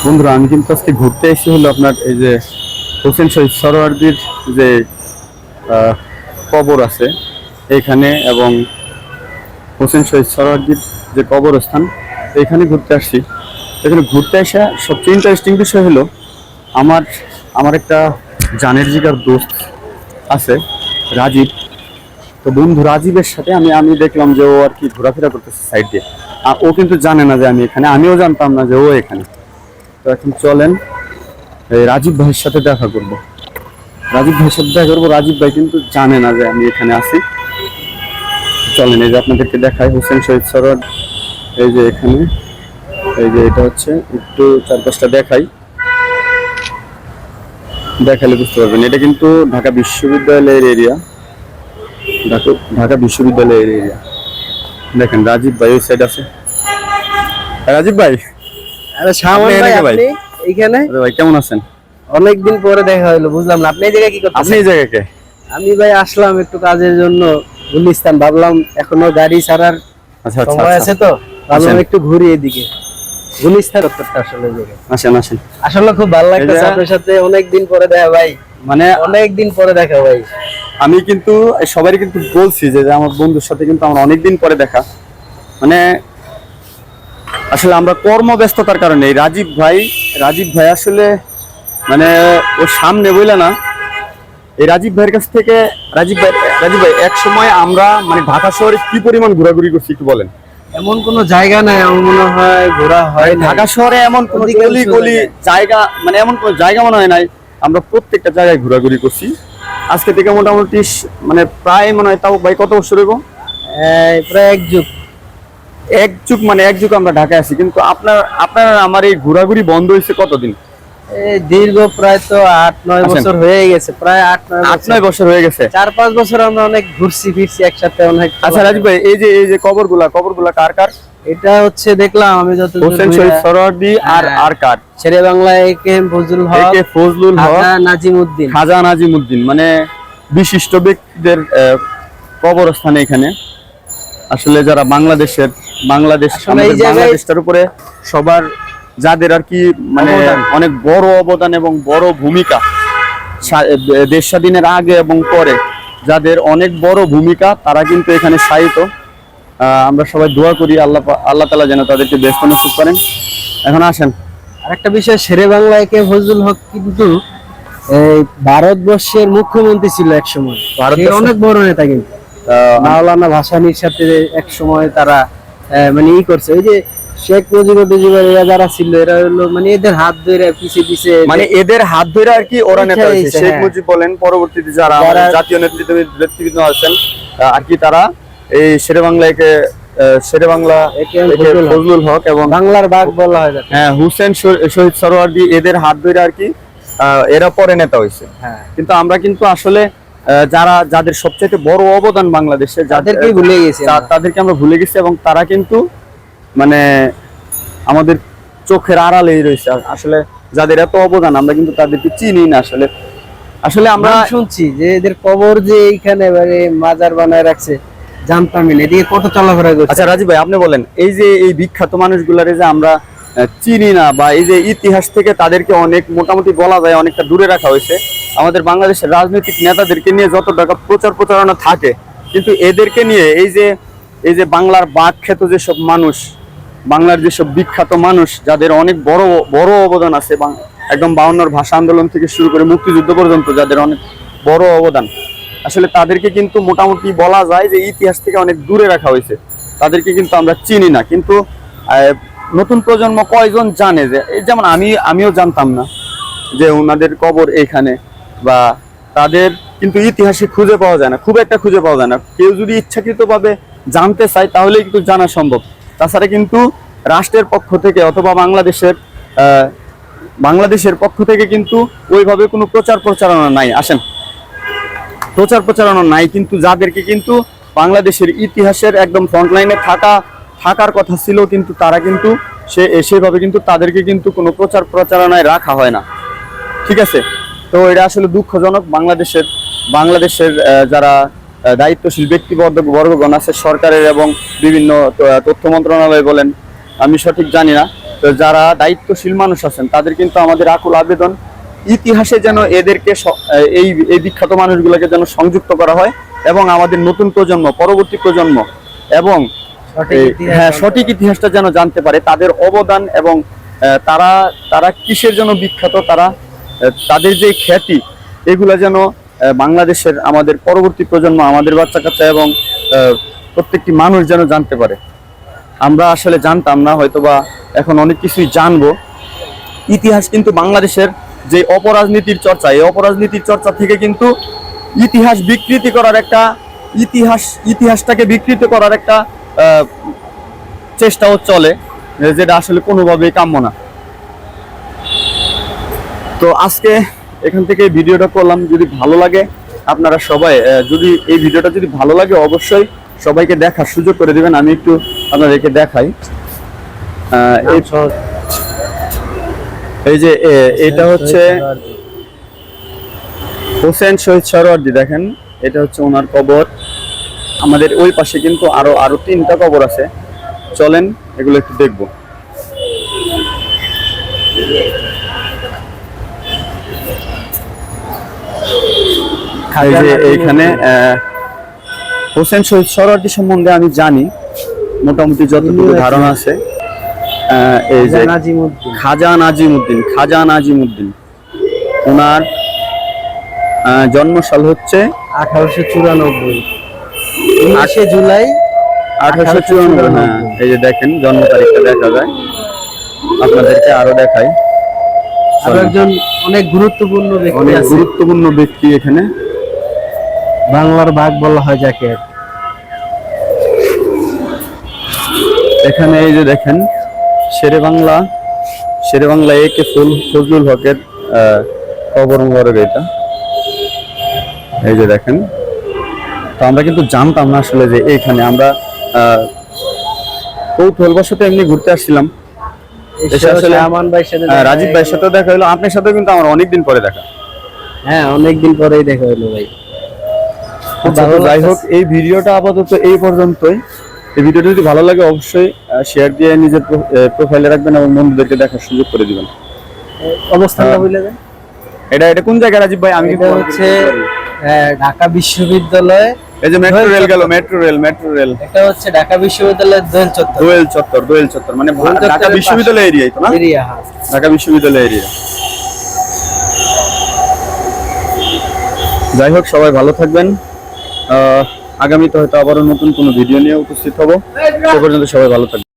বন্ধুরা, আমি কিন্তু আজকে ঘুরতে এসেছি হলো আপনার এই যে হোসেন শহীদ সরোয়ার্দীর যে কবর আছে এইখানে, এবং হোসেন শহীদ সরোয়ার্দীর যে কবরস্থান এইখানে ঘুরতে আসছি। এখানে ঘুরতে আসা সবচেয়ে ইন্টারেস্টিং বিষয় হলো আমার আমার একটা জানের জিগার দোস্ত আছে, রাজীব। তো বন্ধু রাজীবের সাথে আমি আমি দেখলাম যে ও আর কি ঘোরাফেরা করতেছে সাইড দিয়ে। আর ও কিন্তু জানে না যে আমি এখানে, আমিও জানতাম না যে ও এখানে। তো এখন চলেন এই রাজীব ভাইয়ের সাথে দেখা করব। রাজীব ভাইয়ের সাথে দেখা করবো। রাজীব ভাই কিন্তু জানে না যে আমি এখানে আছি। চলেন এই যে আপনাদেরকে দেখাই হোসেন শহীদ সরোয়ার। এই যে এখানে, এই যে এটা হচ্ছে, একটু চারপাশটা দেখাই, দেখালে বুঝতে পারবেন। এটা কিন্তু ঢাকা বিশ্ববিদ্যালয়ের এরিয়া, ঢাকা বিশ্ববিদ্যালয়ের এরিয়া। দেখেন রাজীব ভাই ওই সাইড আছে। রাজীব ভাই, আরে শাওন ভাই, আপনি এইখানে? আরে ভাই কেমন আছেন? অনেকদিন পরে দেখা হলো, বুঝলাম না আপনি এই জায়গায় কি করতেছেন? আপনি এই জায়গায় কে? আমি ভাই আসলাম একটু কাজের জন্য গুলিস্তান, ভাবলাম এখনো গাড়ি ছাড়ার আচ্ছা আচ্ছা সময় আছে, তো ভাবলাম আসেন। একটু ঘুরি এদিকে। গুলিস্তান উত্তরটা আসলে এই জায়গায় আসেন আসেন। আসলে খুব ভালো লাগতেছে আপনার সাথে অনেকদিন পরে দেখা ভাই, মানে অনেকদিন পরে দেখা ভাই। আমি কিন্তু সবারই কিন্তু বলছি যে আমার বন্ধুর সাথে কিন্তু আমার অনেকদিন পরে দেখা। মানে আসলে আমরা কর্মব্যস্ততার কারণে রাজীব ভাই আসলে মানে ওর সামনে বইলা না, এই রাজীব ভাইয়ের কাছ থেকে রাজীব ভাই এক সময় আমরা মানে ঢাকা শহরে কি পরিমাণ ঘোরাঘুরি করছি একটু বলেন। এমন কোন জায়গা নাই আমার মনে হয় ঘোরা হয় না ঢাকা শহরে এমন কোন গলি গলি জায়গা, মানে এমন কোন জায়গা মনে হয় নাই আমরা প্রত্যেকটা জায়গায় ঘোরাঘুরি করছি। আজকে থেকে মোটামুটি মানে প্রায় মনে হয়, তাও ভাই কত বছর হইব? প্রায় এক যুগ, মানে এক যুগ আমরা ঢাকায় আছি। কিন্তু আপনার আমার এই ঘোরাঘুরি বন্ধ হয়েছে কতদিন? দীর্ঘ প্রায় তো 8-9 বছর হয়ে গেছে, প্রায় 8-9 বছর হয়ে গেছে। 4-5 বছর আমরা অনেক ঘুরছি ফিরছি একসাথে অনেক। আচ্ছা রাজীব ভাই, এই যে কবরগুলা কার? এটা হচ্ছে দেখলাম আমি যত হোসেন শহীদ সরোয়ার্দী আর কার? শেরে বাংলা একে ফজলুল হক, খাজা নাজিমউদ্দিন, মানে বিশিষ্ট ব্যক্তিদের কবরস্থান এখানে। আসলে যারা বাংলাদেশটার উপরে সবার যাদের আর কি মানে অনেক বড় অবদান এবং বড় ভূমিকা, দেশ স্বাধীনের আগে এবং পরে যাদের অনেক বড় ভূমিকা, তারা কিন্তু এখানে শায়িত। আমরা সবাই দোয়া করি আল্লাহ তাআলা যেন তাদেরকে বেহেশত নসিব করেন। এখন আসেন আরেকটা বিষয়, শেরে বাংলা একে ফজলুল হক কিন্তু এই ভারতবর্ষের মুখ্যমন্ত্রী ছিল এক সময়, অনেক বড় নেতা। কিন্তু মাওলানা ভাসানীর সাথে এক সময় তারা মানে করছে, ওই যে শেখ মুজিবুর যারা ছিল, এরা হলো মানে এদের হাত ধরে পিছে মানে এদের হাত ধরে আর কি ওরা নেতা হয়েছে। শেখ মুজিব বলেন, পরবর্তীতে যারা জাতীয় নেতৃবৃন্দ আছেন আর কি, তারা এই শেরে বাংলা ফজলুল হক এবং বাংলার বাঘ বলা হয়, হ্যাঁ হোসেন শহীদ সরোয়ার্দী, এদের হাত ধরে আর কি এরা পরে নেতা হয়েছে। কিন্তু আমরা কিন্তু আসলে যাদের সবচেয়ে বড় অবদান বাংলাদেশে, তাদেরকে আমরা ভুলে গেছি, এবং তারা কিন্তু মানে আমাদের চোখের আড়ালেই রয়েছে। আসলে যাদের এত অবদান আমরা কিন্তু তাদেরকে চিনি না। আসলে আমরা শুনছি যে এদের কবর যে এইখানে মাজার বানায় রাখছে, জানতামই না, এদিকে কত চলাফেরা করছে। আচ্ছা রাজীব ভাই, আপনি বলেন, এই যে এই বিখ্যাত মানুষগুলারে যে আমরা চিনি না, বা এই যে ইতিহাস থেকে তাদেরকে অনেক মোটামুটি বলা যায় অনেকটা দূরে রাখা হয়েছে, আমাদের বাংলাদেশের রাজনৈতিক নেতাদেরকে নিয়ে যত টাকা প্রচারণা থাকে, কিন্তু এদেরকে নিয়ে এই যে বাংলার বাঘ খ্যাত যেসব মানুষ, বাংলার যেসব বিখ্যাত মানুষ যাদের অনেক বড় অবদান আছে, একদম 52 ভাষা আন্দোলন থেকে শুরু করে মুক্তিযুদ্ধ পর্যন্ত যাদের অনেক বড় অবদান, আসলে তাদেরকে কিন্তু মোটামুটি বলা যায় যে ইতিহাস থেকে অনেক দূরে রাখা হয়েছে। তাদেরকে কিন্তু আমরা চিনি না। কিন্তু নতুন প্রজন্ম কয়জন জানে যে, যেমন আমিও জানতাম না যে ওনাদের কবর এইখানে, বা তাদের কিন্তু ইতিহাসে খুঁজে পাওয়া যায় না, খুব একটা খুঁজে পাওয়া যায় না। কেউ যদি ইচ্ছাকৃতভাবে জানতে চায় তাহলে কিন্তু জানা সম্ভব। তাছাড়া কিন্তু রাষ্ট্রের পক্ষ থেকে অথবা বাংলাদেশের পক্ষ থেকে কিন্তু ওইভাবে কোনো প্রচারণা নাই। প্রচারণা নাই, কিন্তু যাদেরকে কিন্তু বাংলাদেশের ইতিহাসের একদম ফ্রন্টলাইনে থাকার কথা ছিল, কিন্তু তারা কিন্তু সেভাবে কিন্তু তাদেরকে কিন্তু কোনো প্রচারণায় রাখা হয় না। ঠিক আছে, তো এটা আসলে দুঃখজনক। বাংলাদেশের যারা দায়িত্বশীল ব্যক্তিবর্গগণ আছে সরকারের এবং বিভিন্ন তথ্য মন্ত্রণালয় বলেন, আমি সঠিক জানি না, তো যারা দায়িত্বশীল মানুষ আছেন তাদের কিন্তু আমাদের আকুল আবেদন, ইতিহাসে যেন এদেরকে এই এই বিখ্যাত মানুষগুলোকে যেন সংযুক্ত করা হয় এবং আমাদের নতুন প্রজন্ম, পরবর্তী প্রজন্ম এবং সঠিক ইতিহাসটা যেন জানতে পারে, তাদের অবদান এবং তারা তারা কিসের জন্য বিখ্যাত, তাদের যে খ্যাতি এগুলা যেন বাংলাদেশের আমাদের পরবর্তী প্রজন্ম, আমাদের বাচ্চা কাচ্চা এবং প্রত্যেকটি মানুষ যেন জানতে পারে। আমরা আসলে জানতাম না, হয়তোবা এখন অনেক কিছুই জানবো। ইতিহাস কিন্তু বাংলাদেশের যে অপরাজনীতির চর্চা, এই অপরাজনীতির চর্চা থেকে কিন্তু ইতিহাস বিকৃতি করার একটা ইতিহাসটাকে বিকৃত করার একটা চেষ্টাও চলে, যেটা আসলে কোনোভাবেই কাম্য না। তো আজকে এখান থেকে ভিডিওটা করলাম। যদি ভালো লাগে আপনারা সবাই, যদি এই ভিডিওটা যদি ভালো লাগে অবশ্যই সবাইকে দেখার সুযোগ করে দিবেন। আমি একটু আপনাদেরকে দেখাই। এই যে এটা হচ্ছে হোসেন শহীদ সরওয়ার্দী, দেখেন এটা হচ্ছে ওনার কবর। আমাদের ওই পাশে কিন্তু আরো 3টা কবর আছে, চলেন এগুলো একটু দেখবো। এই যে এইখানে হোসেন শহীদ সরওয়ার্দী সম্বন্ধে আমি জানি, মোটামুটি যতটুকু ধারণা আছে। এই যে খাজা নাজিমউদ্দিন, ওনার জন্মসাল হচ্ছে 1894 জুলাই 1894। এই যে দেখেন জন্ম তারিখটা দেখা যায়, আপনাদেরকে আরো দেখাই। আরো একজন অনেক গুরুত্বপূর্ণ ব্যক্তি এখানে, বাংলার বাঘ বলা হয় যাকে। এখানে এই যে দেখেন শেরে বাংলা একে ফজলুল হকের কবর মোবারক এটা। এই যে দেখেন, তো আমরা কিন্তু জানতাম না আসলে যে এইখানে আমরা কৌতূহলবশত এমনি ঘুরতে আসছিলাম। আসলে রাজীব ভাইয়ের সাথে দেখা হলো, আপনার সাথে কিন্তু আমার অনেকদিন পরে দেখা। হ্যাঁ, অনেকদিন পরেই দেখা হলো ভাই। যাই হোক, এই ভিডিওটা আপাতত এই পর্যন্তই। এই ভিডিওটা যদি ভালো লাগে অবশ্যই শেয়ার দিয়ে নিজের প্রোফাইলে রাখবেন এবং বন্ধুদেরকে দেখার সুযোগ করে দিবেন। অবস্থানটা বলে দেন। এটা কোন জায়গা রাজীব ভাই? আমি হচ্ছে ঢাকা বিশ্ববিদ্যালয়। এই যে মেট্রো রেল, এটা হচ্ছে ঢাকা বিশ্ববিদ্যালয়ের দোয়েল চত্বর, মানে ঢাকা বিশ্ববিদ্যালয় এরিয়াই তো না? ঢাকা বিশ্ববিদ্যালয় এরিয়া। যাই হোক, সবাই ভালো থাকবেন। আগামীতে হয়তো আবারও নতুন কোনো ভিডিও নিয়ে উপস্থিত হব। সে পর্যন্ত সবাই ভালো থাকবেন।